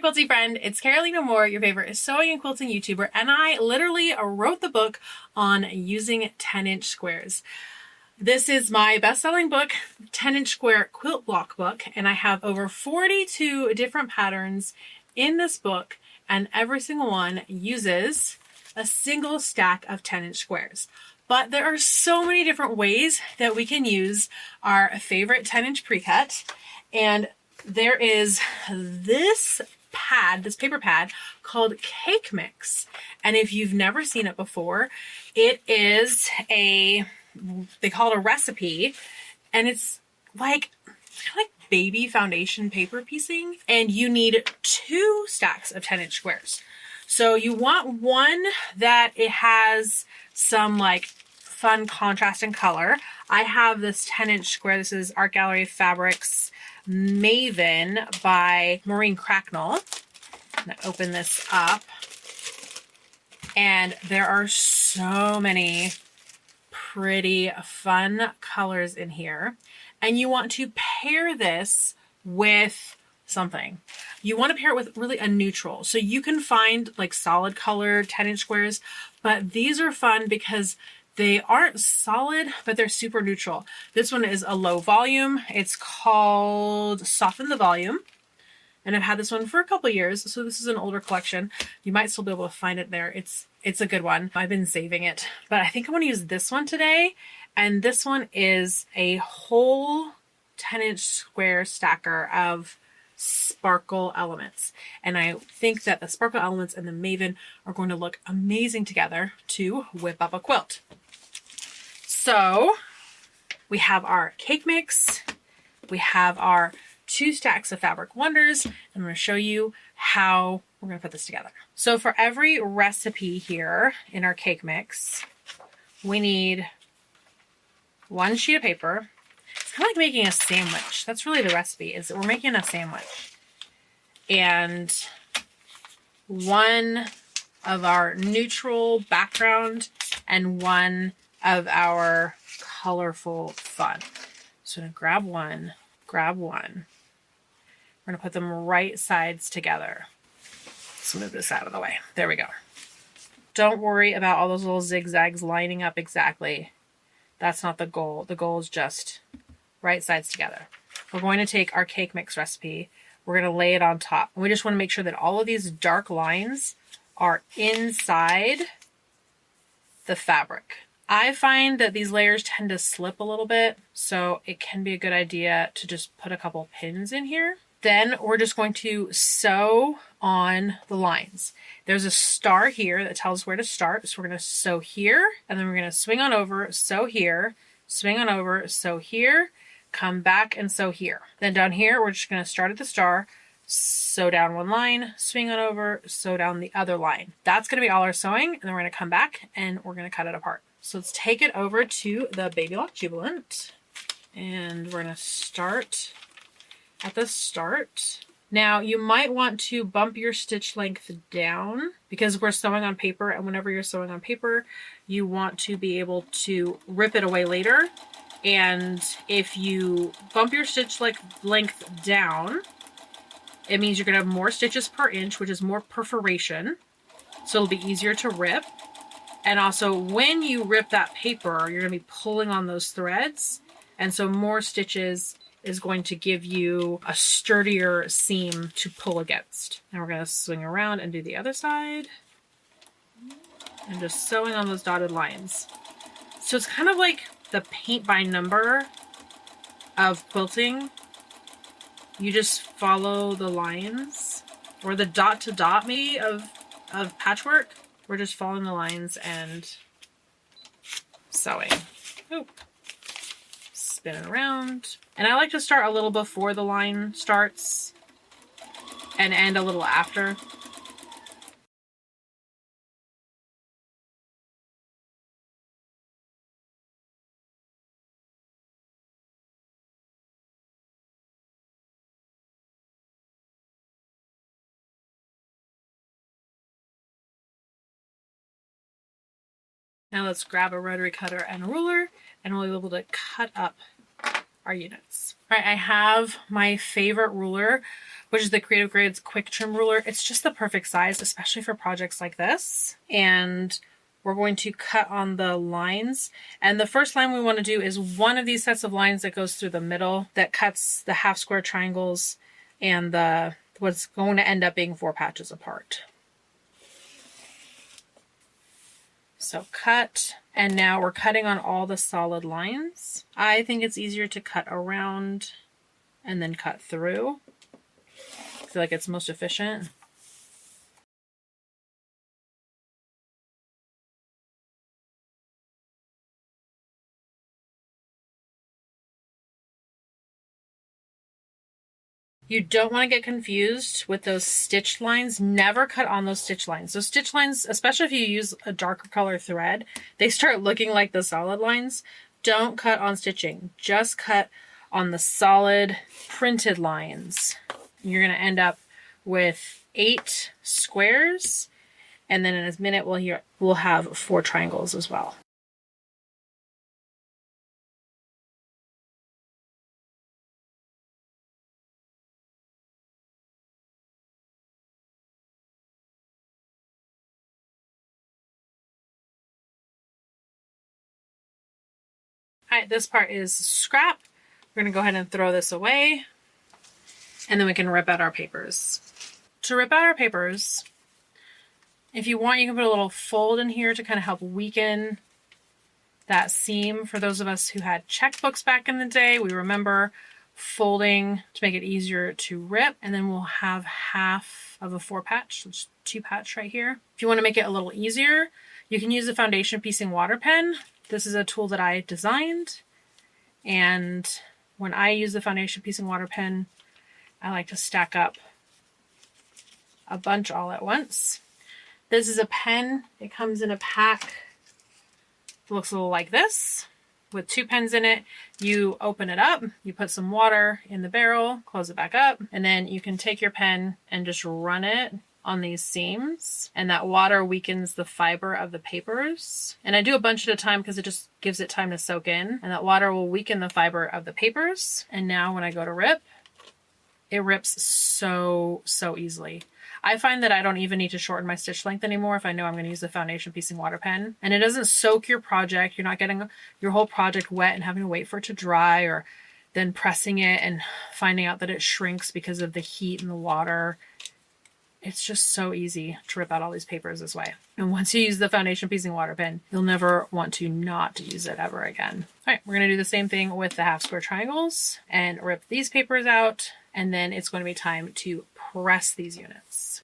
quilty friend, it's Carolina Moore, your favorite sewing and quilting YouTuber, and I literally wrote the book on using 10-inch squares. This is my best-selling book, 10-inch square quilt block book, and I have over 42 different patterns in this book, and every single one uses a single stack of 10-inch squares. But there are so many different ways that we can use our favorite 10-inch pre-cut, and there is this pad, this paper pad called Cake Mix. And if you've never seen it before, it is they call it a recipe, and it's like baby foundation paper piecing, and you need 2 stacks of 10-inch squares. So you want one that it has some like fun contrast and color. I have this 10-inch square. This is Art Gallery Fabrics Maven by Maureen Cracknell. I'm going to open this up. And there are so many pretty fun colors in here. And you want to pair this with something. You want to pair it with really a neutral. So you can find like solid colored 10-inch squares, but these are fun because they aren't solid, but they're super neutral. This one is a low volume. It's called Soften the Volume. And I've had this one for a couple years. So this is an older collection. You might still be able to find it there. It's a good one. I've been saving it, but I think I'm going to use this one today. And this one is a whole 10-inch square stacker of sparkle elements. And I think that the sparkle elements and the Maven are going to look amazing together to whip up a quilt. So we have our cake mix, we have our 2 stacks of Fabric Wonders, and I'm going to show you how we're going to put this together. So for every recipe here in our cake mix, we need 1 sheet of paper. It's kind of like making a sandwich. That's really the recipe, is that we're making a sandwich. And 1 of our neutral background and 1 of our colorful fun. So I'm going to grab one. We're going to put them right sides together. Let's move this out of the way. There we go. Don't worry about all those little zigzags lining up exactly. That's not the goal. The goal is just right sides together. We're going to take our cake mix recipe. We're going to lay it on top. And we just want to make sure that all of these dark lines are inside the fabric. I find that these layers tend to slip a little bit, so it can be a good idea to just put a couple pins in here. Then we're just going to sew on the lines. There's a star here that tells us where to start. So we're going to sew here, and then we're going to swing on over, sew here, swing on over, sew here, come back and sew here. Then down here, we're just going to start at the star, sew down 1 line, swing on over, sew down the other line. That's going to be all our sewing, and then we're going to come back and we're going to cut it apart. So let's take it over to the Baby Lock Jubilant, and we're going to start at the start. Now you might want to bump your stitch length down because we're sewing on paper, and whenever you're sewing on paper, you want to be able to rip it away later. And if you bump your stitch length down, it means you're going to have more stitches per inch, which is more perforation. So it'll be easier to rip. And also when you rip that paper, you're going to be pulling on those threads. And so more stitches is going to give you a sturdier seam to pull against. Now we're going to swing around and do the other side. And just sewing on those dotted lines. So it's kind of like the paint by number of quilting. You just follow the lines, or the dot to dot maybe of patchwork. We're just following the lines and sewing. Oop. Spin it around. And I like to start a little before the line starts and end a little after. Now let's grab a rotary cutter and a ruler, and we'll be able to cut up our units. All right, I have my favorite ruler, which is the Creative Grids Quick Trim Ruler. It's just the perfect size, especially for projects like this. And we're going to cut on the lines. And the first line we want to do is one of these sets of lines that goes through the middle that cuts the half square triangles and what's going to end up being 4 patches apart. So cut, and now we're cutting on all the solid lines. I think it's easier to cut around and then cut through. I feel like it's most efficient. You don't want to get confused with those stitched lines. Never cut on those stitch lines. Those stitch lines, especially if you use a darker color thread, they start looking like the solid lines. Don't cut on stitching. Just cut on the solid printed lines. You're going to end up with 8 squares, and then in a minute we'll have 4 triangles as well. All right, this part is scrap. We're going to go ahead and throw this away, and then we can rip out our papers. To rip out our papers, if you want, you can put a little fold in here to kind of help weaken that seam. For those of us who had checkbooks back in the day, we remember folding to make it easier to rip, and then we'll have half of a 4 patch, which is 2 patch right here. If you want to make it a little easier, you can use a foundation piecing water pen. This is a tool that I designed, and when I use the foundation piecing water pen, I like to stack up a bunch all at once. This is a pen. It comes in a pack. It looks a little like this with 2 pens in it. You open it up, you put some water in the barrel, close it back up, and then you can take your pen and just run it on these seams, and that water weakens the fiber of the papers. And I do a bunch at a time because it just gives it time to soak in, and that water will weaken the fiber of the papers. And now when I go to rip, it rips so easily. I find that I don't even need to shorten my stitch length anymore if I know I'm going to use the foundation piecing water pen. And it doesn't soak your project. You're not getting your whole project wet and having to wait for it to dry, or then pressing it and finding out that it shrinks because of the heat and the water. It's just so easy to rip out all these papers this way. And once you use the foundation piecing water pen, you'll never want to not use it ever again. All right, we're going to do the same thing with the half square triangles and rip these papers out. And then it's going to be time to press these units.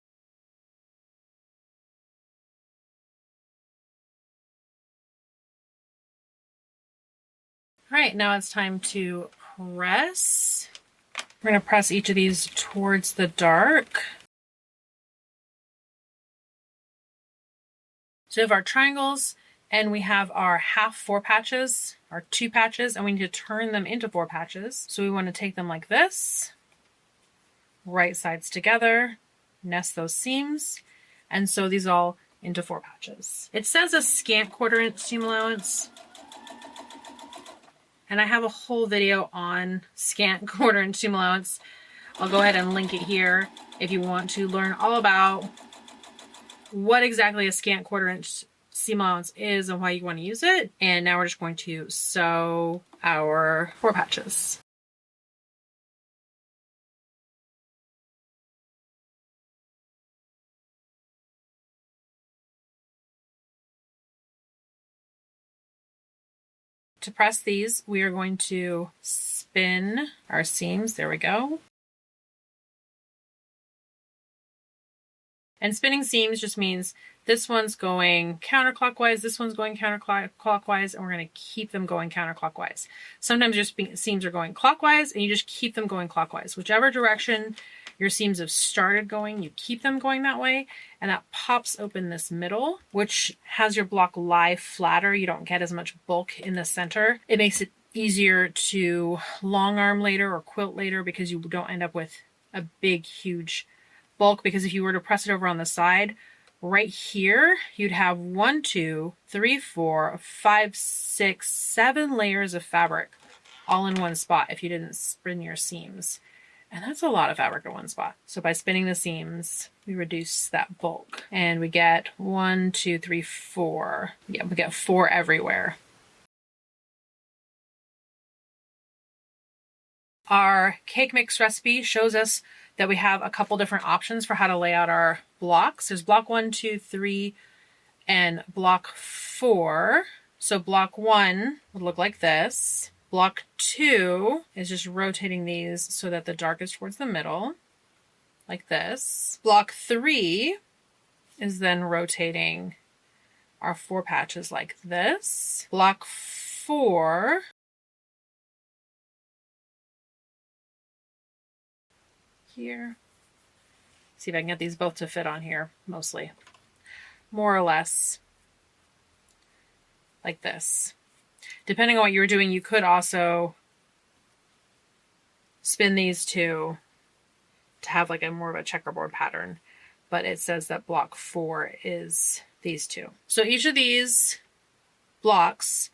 All right, now it's time to press. We're going to press each of these towards the dark. So we have our triangles, and we have our half 4 patches, our 2 patches, and we need to turn them into 4 patches. So we want to take them like this, right sides together, nest those seams, and sew these all into 4 patches. It says a scant 1/4 inch seam allowance, and I have a whole video on scant 1/4 inch seam allowance. I'll go ahead and link it here if you want to learn all about what exactly a scant 1/4 inch seam allowance is and why you want to use it. And now we're just going to sew our 4 patches. To press these, we are going to spin our seams. There we go. And spinning seams just means this one's going counterclockwise, this one's going counterclockwise, and we're going to keep them going counterclockwise. Sometimes your seams are going clockwise, and you just keep them going clockwise. Whichever direction your seams have started going, you keep them going that way, and that pops open this middle, which has your block lie flatter. You don't get as much bulk in the center. It makes it easier to long arm later or quilt later because you don't end up with a big, huge bulk, because if you were to press it over on the side, right here, you'd have 1, 2, 3, 4, 5, 6, 7 layers of fabric all in one spot if you didn't spin your seams. And that's a lot of fabric in one spot. So by spinning the seams, we reduce that bulk. And we get 1, 2, 3, 4. Yeah, we get 4 everywhere. Our cake mix recipe shows us that we have a couple different options for how to lay out our blocks. There's block 1, 2, 3, and block 4. So block 1 would look like this. Block 2 is just rotating these so that the dark is towards the middle, like this. Block 3 is then rotating our 4 patches like this. Block 4 here. See if I can get these both to fit on here, mostly. More or less like this. Depending on what you were doing, you could also spin these two to have like a more of a checkerboard pattern, but it says that block 4 is these two. So each of these blocks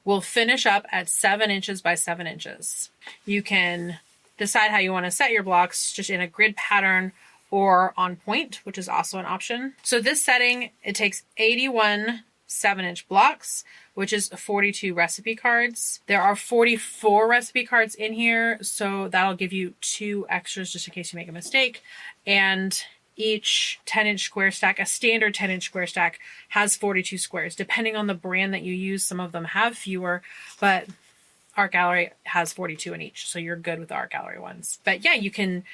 will finish up at 7 inches by 7 inches. You can decide how you want to set your blocks, just in a grid pattern or on point, which is also an option. So this setting, it takes 81 7-inch blocks, which is 42 recipe cards. There are 44 recipe cards in here, so that'll give you 2 extras just in case you make a mistake. And each 10-inch square stack, a standard 10-inch square stack, has 42 squares. Depending on the brand that you use, some of them have fewer, but Art Gallery has 42 in each, so you're good with the Art Gallery ones. But yeah, you can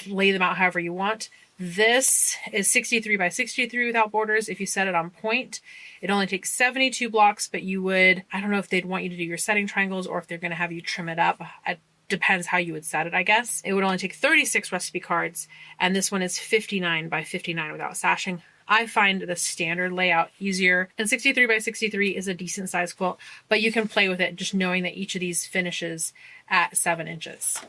lay them out however you want. This is 63 by 63 without borders. If you set it on point, it only takes 72 blocks, but you would, I don't know if they'd want you to do your setting triangles or if they're going to have you trim it up. It depends how you would set it, I guess. It would only take 36 recipe cards, and this one is 59 by 59 without sashing. I find the standard layout easier, and 63 by 63 is a decent size quilt, but you can play with it just knowing that each of these finishes at 7 inches.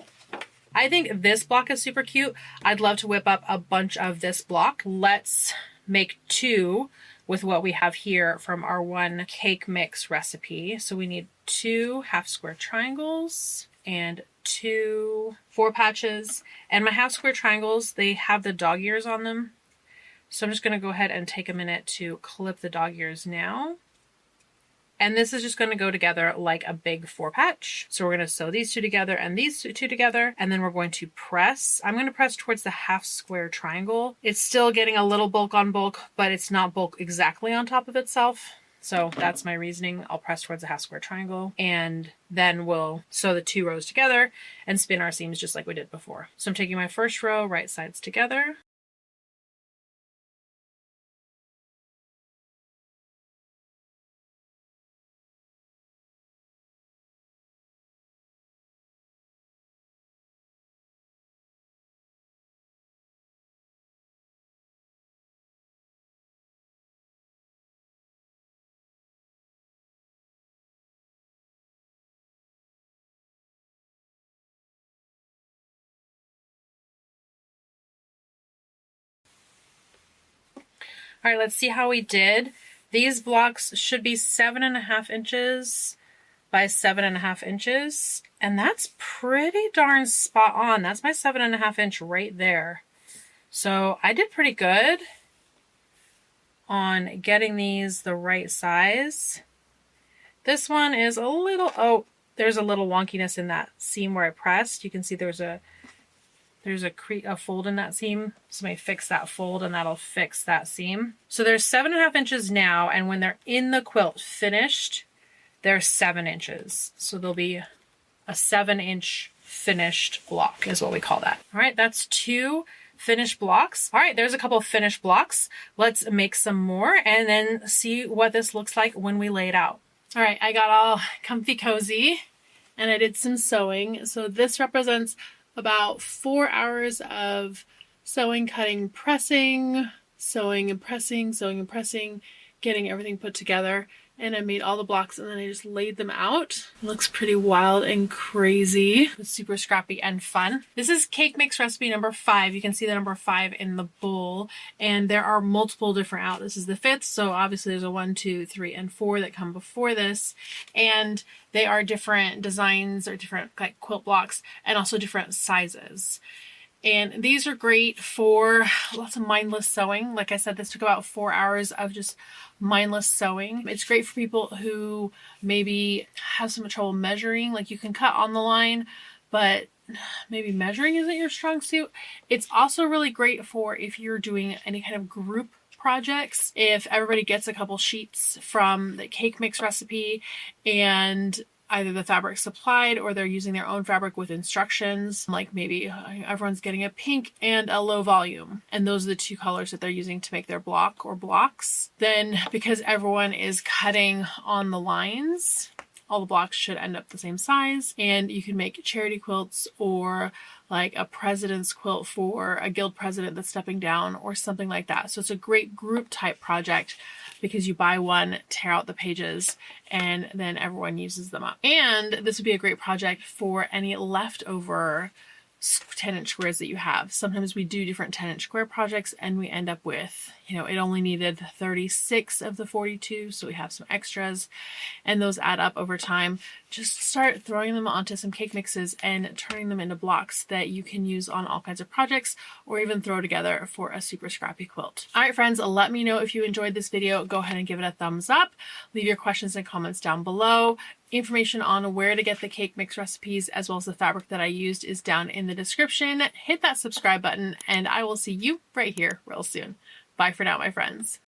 I think this block is super cute. I'd love to whip up a bunch of this block. Let's make 2 with what we have here from our one cake mix recipe. So we need 2 half square triangles and 2 4 patches. And my half square triangles, they have the dog ears on them. So I'm just going to go ahead and take a minute to clip the dog ears now. And this is just going to go together like a big 4 patch. So we're going to sew these 2 together and these 2 together, and then we're going to press. I'm going to press towards the half square triangle. It's still getting a little bulk on bulk, but it's not bulk exactly on top of itself. So that's my reasoning. I'll press towards the half square triangle, and then we'll sew the 2 rows together and spin our seams just like we did before. So I'm taking my first row, right sides together. All right, let's see how we did. These blocks should be 7.5 inches by 7.5 inches. And that's pretty darn spot on. That's my 7.5 inch right there. So I did pretty good on getting these the right size. This one is a little, oh, there's a little wonkiness in that seam where I pressed. You can see there's a fold in that seam. So let me fix that fold and that'll fix that seam. So there's 7.5 inches now, and when they're in the quilt finished, they're 7 inches. So there'll be a 7-inch finished block is what we call that. All right, that's 2 finished blocks. All right, there's a couple of finished blocks. Let's make some more and then see what this looks like when we lay it out. All right, I got all comfy cozy and I did some sewing. So this represents about 4 hours of sewing, cutting, pressing, sewing and pressing, sewing and pressing, getting everything put together. and I made all the blocks and then I just laid them out. It looks pretty wild and crazy. It's super scrappy and fun. This is cake mix recipe number 5. You can see the number 5 in the bowl, and there are multiple different out. This is the 5th, so obviously there's a 1, 2, 3, and 4 that come before this, and they are different designs or different like quilt blocks and also different sizes. And these are great for lots of mindless sewing. Like I said, this took about 4 hours of just mindless sewing. It's great for people who maybe have some trouble measuring. Like you can cut on the line, but maybe measuring isn't your strong suit. It's also really great for if you're doing any kind of group projects. If everybody gets a couple sheets from the cake mix recipe and either the fabric supplied or they're using their own fabric with instructions, like maybe everyone's getting a pink and a low volume, and those are the 2 colors that they're using to make their block or blocks, then because everyone is cutting on the lines, all the blocks should end up the same size, and you can make charity quilts or like a president's quilt for a guild president that's stepping down or something like that. So it's a great group type project because you buy one, tear out the pages, and then everyone uses them up. And this would be a great project for any leftover 10-inch squares that you have. Sometimes we do different 10-inch square projects and we end up with, you know, it only needed 36 of the 42, so we have some extras, and those add up over time. Just start throwing them onto some cake mixes and turning them into blocks that you can use on all kinds of projects or even throw together for a super scrappy quilt. All right, friends, let me know if you enjoyed this video. Go ahead and give it a thumbs up. Leave your questions and comments down below. Information on where to get the cake mix recipes as well as the fabric that I used is down in the description. Hit that subscribe button and I will see you right here real soon. Bye for now, my friends.